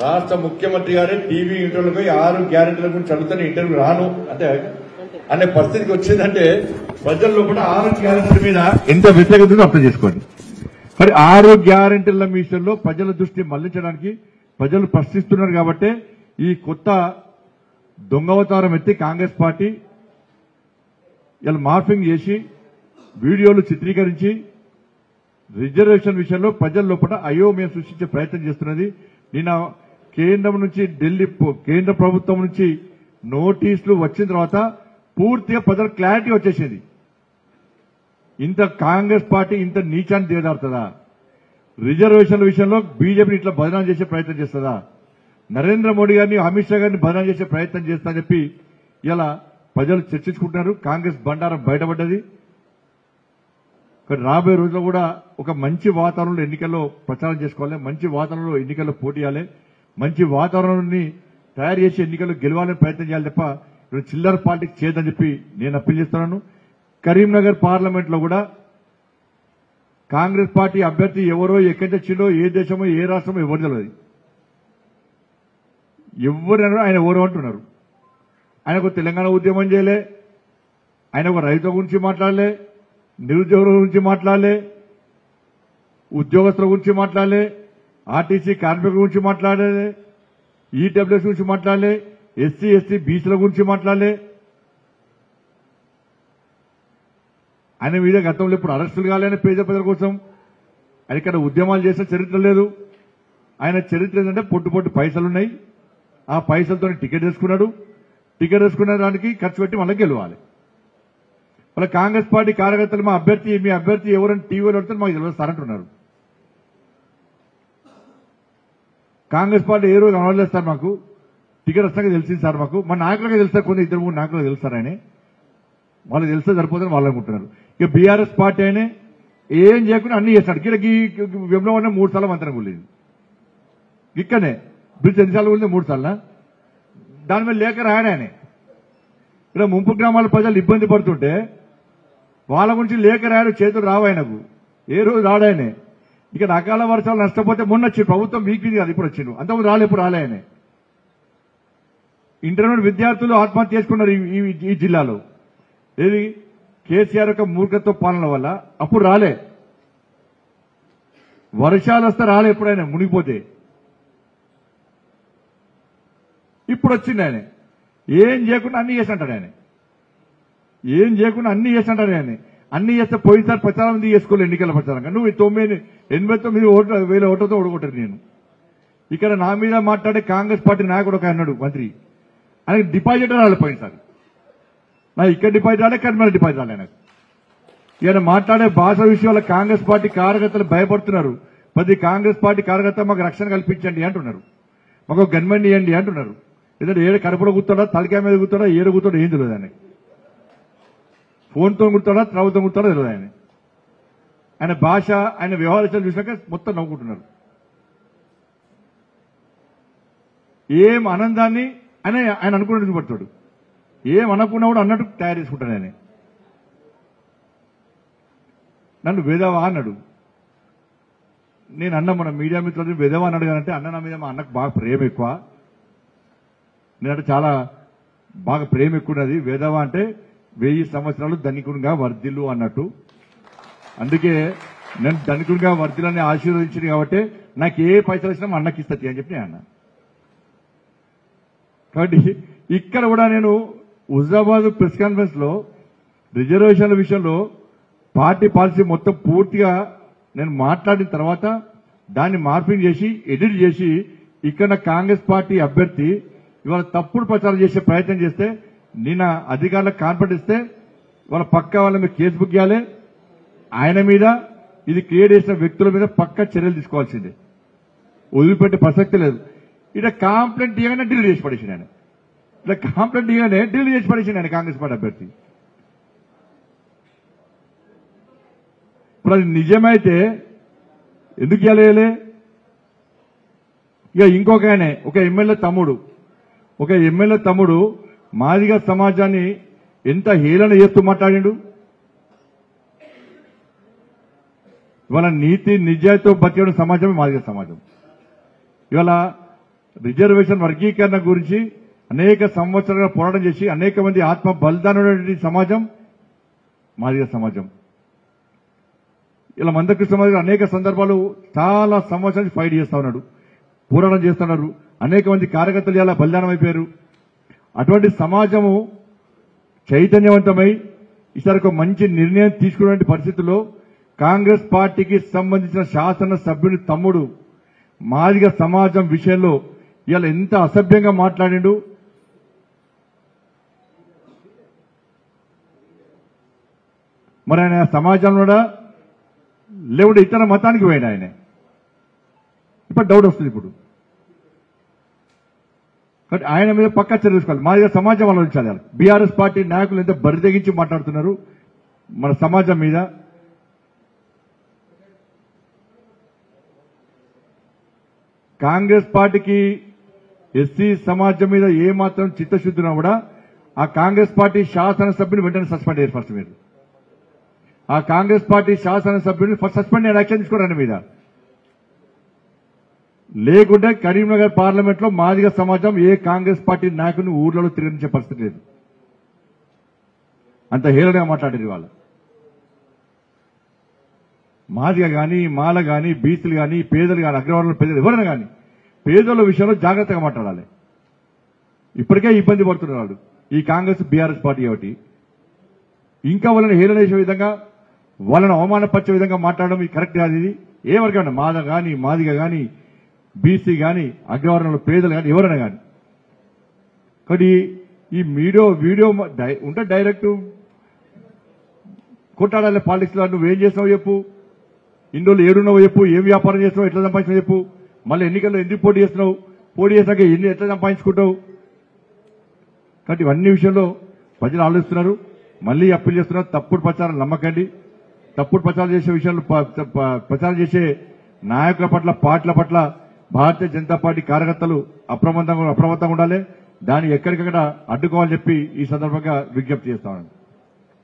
రాష్ట్ర ముఖ్యమంత్రి గారే టీవీ ఇంటర్వ్యూలకు 6 గ్యారెంటీల గురించి అడుగుతాను ఇంటర్వ్యూ రాను అంటే అనే పరిస్థితికి వచ్చిందంటే ప్రజల్లో కూడా 6 గ్యారెంటీల మీద ఎంత వ్యతిరేకతను అర్థం చేసుకోండి. మరి 6 గ్యారెంటీల విషయంలో ప్రజల దృష్టి మళ్లించడానికి ప్రజలు ప్రశ్నిస్తున్నారు కాబట్టి ఈ కొత్త దొంగవతారం ఎత్తి కాంగ్రెస్ పార్టీ ఇలా మార్ఫింగ్ చేసి వీడియోలు చిత్రీకరించి రిజర్వేషన్ విషయంలో ప్రజల లోపల అయోమయం సృష్టించే ప్రయత్నం చేస్తున్నది. నిన్న కేంద్రం నుంచి ఢిల్లీ కేంద్ర ప్రభుత్వం నుంచి నోటీసులు వచ్చిన తర్వాత పూర్తిగా ప్రజల క్లారిటీ వచ్చేసింది. ఇంత కాంగ్రెస్ పార్టీ ఇంత నీచాన్ని దిగజారుతుందా? రిజర్వేషన్ల విషయంలో బీజేపీని ఇట్లా బదనాం చేసే ప్రయత్నం చేస్తుందా? నరేంద్ర మోడీ గారిని అమిత్ షా గారిని బదనాం చేసే ప్రయత్నం చేస్తా అని చెప్పి ఇలా ప్రజలు చర్చించుకుంటున్నారు. కాంగ్రెస్ బండారం బయటపడ్డది. రాబోయే రోజుల్లో కూడా ఒక మంచి వాతావరణంలో ఎన్నికల్లో ప్రచారం చేసుకోవాలి, మంచి వాతావరణంలో ఎన్నికల్లో పోటీ చేయాలి, మంచి వాతావరణాన్ని తయారు చేసి ఎన్నికల్లో గెలవాలని ప్రయత్నం చేయాలి తప్ప ఇప్పుడు చిల్లర పార్టీకి చేయదని చెప్పి నేను అప్పీల్ చేస్తున్నాను. కరీంనగర్ పార్లమెంట్ లో కూడా కాంగ్రెస్ పార్టీ అభ్యర్థి ఎవరో ఎక్కడి తెచ్చిండో ఏ దేశమో ఏ రాష్ట్రమో ఎవరు తెలియదు. ఎవరు ఆయన ఎవరు అంటున్నారు. ఆయన ఒక తెలంగాణ ఉద్యమం చేయలే, ఆయన ఒక రైతుల గురించి మాట్లాడలే, నిరుద్యోగుల గురించి మాట్లాడలే, ఉద్యోగస్తుల గురించి మాట్లాడలే, ఆర్టీసీ కార్మికుల గురించి మాట్లాడలే, ఈడబ్ల్యూఎస్ గురించి మాట్లాడలే, ఎస్సీ ఎస్టీ బీసీల గురించి మాట్లాడలే. ఆయన మీద గతంలో ఇప్పుడు అరెస్టులు కాలేని పేద ప్రజల కోసం ఆయన ఇక్కడ ఉద్యమాలు చేసిన చరిత్ర లేదు. ఆయన చరిత్ర ఏంటంటే పొట్టు పొట్టు పైసలున్నాయి, ఆ పైసలతో టికెట్ వేసుకున్నాడు. టికెట్ వేసుకున్న దానికి ఖర్చు పెట్టి మళ్ళీ గెలవాలి. వాళ్ళ కాంగ్రెస్ పార్టీ కార్యకర్తలు మీ అభ్యర్థి ఎవరైనా టీవీలో అడితే మాకు తెలియదు సార్ అంటున్నారు. కాంగ్రెస్ పార్టీ ఏ రోజు అనవలేదు సార్, మాకు టికెట్ వస్తాక తెలిసింది సార్, మాకు మా నాయకులకే తెలుస్తారు, కొన్ని 2-3 నాయకులకు తెలుస్తారు. ఆయన వాళ్ళు తెలిస్తే సరిపోతుందని వాళ్ళు అనుకుంటున్నారు. ఇక బీఆర్ఎస్ పార్టీ అయినా ఏం చేయకుండా అన్ని చేస్తాడు. ఇక్కడ వెంబలో 3 సార్లు మంత్రం కూలేదు. ఇక్కడనే బ్రిడ్జ్ ఎన్నిసార్లు కూలింది? 3 సార్లు. దాని మీద లేఖ రాయని ఆయన ఇక్కడ ముంపు గ్రామాల ప్రజలు ఇబ్బంది పడుతుంటే వాళ్ళ గురించి లేఖ రాయడు, చేతులు రావు ఆయనకు, ఏ రోజు రాడాయనే. ఇక్కడ అకాల వర్షాలు నష్టపోతే మొన్న వచ్చి ప్రభుత్వం వీక్పింది కాదు, ఇప్పుడు వచ్చిండు, అంతకుముందు రాలే, ఇప్పుడు రాలే ఆయన. ఇంటర్మీడియట్ విద్యార్థులు ఆత్మహత్య చేసుకున్నారు ఈ జిల్లాలో. ఏది కేసీఆర్ యొక్క మూర్ఖత్వ పాలన వల్ల. అప్పుడు రాలే, వర్షాలు వస్తే రాలే, ఎప్పుడైనా మునిగిపోతే. ఇప్పుడు వచ్చింది ఆయన. ఏం చేయకుండా అన్ని చేస్తుంటాడు ఆయన, ఏం చేయకుండా అన్ని చేస్తుంటాడు ఆయన. అన్ని చేస్తే పోయినసారి ప్రచారం ఎందుకు చేసుకోలేదు ఎన్నికల ప్రచారంగా? నువ్వు 89,000 ఓట్లతో ఓడగొట్టారు నేను. ఇక్కడ నా మీద మాట్లాడే కాంగ్రెస్ పార్టీ నాయకుడు ఒక అన్నాడు, మంత్రి, ఆయనకి డిపాజిట్ రాలే పోయినసారి. నా ఇక్కడ డిపాజిట్ రాలే, కర్మల డిపాజిట్ రాలే నాకు. ఈయన మాట్లాడే భాష విషయంలో కాంగ్రెస్ పార్టీ కార్యకర్తలు భయపడుతున్నారు. ప్రతి కాంగ్రెస్ పార్టీ కార్యకర్త మాకు రక్షణ కల్పించండి అంటున్నారు, మాకు గన్మెన్ ఇవ్వండి అంటున్నారు. ఏదంటే ఏడు కడుపులో కూర్చోడా, తలకాయ మీద కూర్చోడా, ఏడు కూర్చోడా ఏం తెలియదు ఆయన. ఫోన్తో కూర్చోడా, త్రవ్వుతో కూర్చోడా తెలియదు ఆయన. ఆయన భాష, ఆయన వ్యవహారాలు చూసాక మొత్తం నవ్వుకుంటున్నారు. ఏం ఆనందాన్ని ఆయన అనుకున్నట్టు పడతాడు, ఏం అనకుండా కూడా అన్నట్టు తయారు చేసుకుంటాడు ఆయన. నన్ను వేదవా అన్నాడు. నేను అన్న మన మీడియా మిత్రులు వేదవా అన్నాడు కానంటే, అన్న నా మీద మా అన్నకు బాగా ప్రేమ ఎక్కువ, నేనంటే చాలా బాగా ప్రేమ ఎక్కున్నది. వేదవా అంటే 1000 సంవత్సరాలు ధనికునిగా వర్ధిల్లు అన్నట్టు. అందుకే నేను ధనికునిగా వర్ధిల్లని ఆశీర్వదించింది కాబట్టి నాకు ఏ పైసలు వచ్చినా మా అన్నకి ఇస్తుంది అని చెప్పి నేను అన్నా. కాబట్టి ఇక్కడ కూడా నేను హుజరాబాద్ ప్రెస్ కాన్ఫరెన్స్ లో రిజర్వేషన్ల విషయంలో పార్టీ పాలసీ మొత్తం పూర్తిగా నేను మాట్లాడిన తర్వాత దాన్ని మార్పింగ్ చేసి ఎడిట్ చేసి ఇక్కడ కాంగ్రెస్ పార్టీ అభ్యర్థి ఇవాళ తప్పుడు ప్రచారం చేసే ప్రయత్నం చేస్తే నిన్న అధికారులకు కాన్ఫిడెన్స్ ఇస్తే వాళ్ళ పక్క వాళ్ళ మీద కేసు బుక్ చేయాలి. ఆయన మీద ఇది క్రియేట్ చేసిన వ్యక్తుల మీద పక్క చర్యలు తీసుకోవాల్సిందే, వదిలిపెట్టే ప్రసక్తి లేదు. ఇట్లా కాంప్లైంట్ ఇవ్వగానే డిలీట్ చేసి పడేసింది ఆయన, ఇట్లా కాంప్లైంట్ ఇవ్వగానే డిలీట్ చేసి పడేసింది ఆయన కాంగ్రెస్ పార్టీ అభ్యర్థి. ఇప్పుడు అది నిజమైతే ఎందుకు ఇవ్వలే? ఇక ఇంకొక ఆయన ఒక ఎమ్మెల్యే తమ్ముడు మాదిగ సమాజాన్ని ఎంత హేళన చేస్తూ మాట్లాడిండు. ఇవాళ నీతి నిజాయితీతో బతికే సమాజమే మాదిగ సమాజం. ఇవాళ రిజర్వేషన్ వర్గీకరణ గురించి అనేక సంవత్సరాలుగా పోరాటం చేసి అనేక మంది ఆత్మ బలిదానమైనటువంటి సమాజం మాదిగ సమాజం. ఇలా మందకృష్ణ మాదిగ అనేక సందర్భాలు చాలా సంవత్సరాలు ఫైట్ చేస్తా ఉన్నాడు, పోరాటం చేస్తున్నారు. అనేక మంది కార్యకర్తలు ఇలా బలిదానం అయిపోయారు. అటువంటి సమాజము చైతన్యవంతమై ఈసారి ఒక మంచి నిర్ణయం తీసుకునే పరిస్థితుల్లో కాంగ్రెస్ పార్టీకి సంబంధించిన శాసన సభ్యుని తమ్ముడు మాదిగ సమాజం విషయంలో ఇలా ఎంత అసభ్యంగా మాట్లాడిండు. మరి ఆయన సమాజంలో లేకుంటే ఇతర మతానికి పోయిన ఆయన ఇప్పుడు డౌట్ వస్తుంది. ఇప్పుడు కాబట్టి ఆయన మీద పక్కా చర్య తీసుకోవాలి. మాదిగ సమాజం ఆలోచించాలి. బీఆర్ఎస్ పార్టీ నాయకులు ఎంత బరిదెగించి మాట్లాడుతున్నారు మన సమాజం మీద. కాంగ్రెస్ పార్టీకి ఎస్సీ సమాజం మీద ఏమాత్రం చిత్తశుద్ధి ఉన్నా కూడా ఆ కాంగ్రెస్ పార్టీ శాసనసభ్యుని వెంటనే సస్పెండ్ అయ్యారు. ఫస్ట్ మీరు ఆ కాంగ్రెస్ పార్టీ శాసనసభ్యుని ఫస్ట్ సస్పెండ్ అయ్యే యాక్షన్ తీసుకోరండి మీద. లేకుంటే కరీంనగర్ పార్లమెంట్ లో మాదిగ సమాజం ఏ కాంగ్రెస్ పార్టీ నాయకుని ఊర్లలో తిరగనించే పరిస్థితి లేదు. అంత హేళనగా మాట్లాడారు వాళ్ళు. మాదిగ గాని, మాల గాని, బీసీలు గాని, పేదలు గాని, అగ్రవర్ణాల పేదలు ఎవరైనా గాని పేదల విషయంలో జాగ్రత్తగా మాట్లాడాలి. ఇప్పటికే ఇబ్బంది పడుతున్నారు వాళ్ళు ఈ కాంగ్రెస్ బీఆర్ఎస్ పార్టీ ఒకటి. ఇంకా వాళ్ళని హేళన చేసే విధంగా, వాళ్ళని అవమానపరిచే విధంగా మాట్లాడడం ఇది కరెక్ట్ కాదు. ఇది ఏ వర్గం మాద గాని, మాదిగ గాని, బీసీ గాని, అగ్రవర్ణాల పేదలు గాని ఎవరైనా గాని. కాబట్టి ఈ వీడియో ఉంటే డైరెక్ట్ కొట్టాడాలి పాలిటిక్స్ లో. నువ్వేం చేస్తున్నావు చెప్పు, ఇన్ని రోజులు ఏడున్నావు చెప్పు, ఏం వ్యాపారం చేస్తున్నావు, ఎట్లా సంపాదించినావు చెప్పు, మళ్ళీ ఎన్నికల్లో ఎందుకు పోటీ చేస్తున్నావు, పోటీ చేసినాక ఎన్ని ఎట్లా సంపాదించుకుంటావు. కాబట్టి ఇవన్నీ విషయంలో ప్రజలు ఆలోచిస్తున్నారు. మళ్లీ అప్పీల్ చేస్తున్నారు, తప్పుడు ప్రచారం నమ్మకండి. తప్పుడు ప్రచారం చేసే విషయంలో ప్రచారం చేసే నాయకుల పట్ల, పార్టీల పట్ల భారతీయ జనతా పార్టీ కార్యకర్తలు అప్రమత్తంగా ఉండాలి. దాన్ని ఎక్కడికక్కడ అడ్డుకోవాలని చెప్పి ఈ సందర్భంగా విజ్ఞప్తి చేస్తామని.